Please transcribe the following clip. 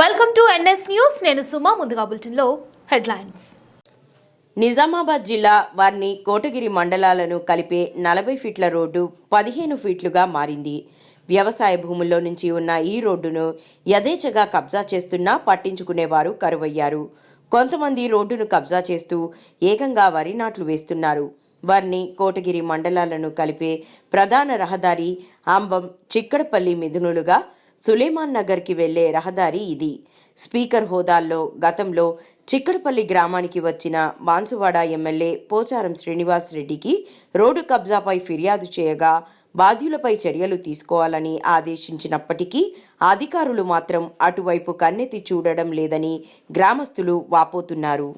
Welcome to NS news. నేను సుమా. ముందుగా బులెటిన్లో హెడ్లైన్స్. నిజామాబాద్ జిల్లా వర్ని కోటగిరి మండలాలను కలిపే 40 ఫీట్ల రోడ్డు 15 ఫీట్లుగా మారింది. వ్యవసాయ భూముల్లో నుంచి ఉన్న ఈ రోడ్డును యథేచ్ఛగా కబ్జా చేస్తున్నా పట్టించుకునేవారు కరువయ్యారు. కొంతమంది రోడ్డును కబ్జా చేస్తూ ఏకంగా వరి నాట్లు వేస్తున్నారు. వర్ని కోటగిరి మండలాలను కలిపే ప్రధాన రహదారి అంబం చిక్కడపల్లి మిదునులుగా సులేమాన్ నగర్కి వెళ్లే రహదారి ఇది. స్పీకర్ హోదాల్లో గతంలో చిక్కడపల్లి గ్రామానికి వచ్చిన బాన్సువాడ ఎమ్మెల్యే పోచారం శ్రీనివాస్ రెడ్డికి రోడ్డు కబ్జాపై ఫిర్యాదు చేయగా బాధ్యులపై చర్యలు తీసుకోవాలని ఆదేశించినప్పటికీ అధికారులు మాత్రం అటువైపు కన్నెత్తి చూడడం లేదని గ్రామస్తులు వాపోతున్నారు.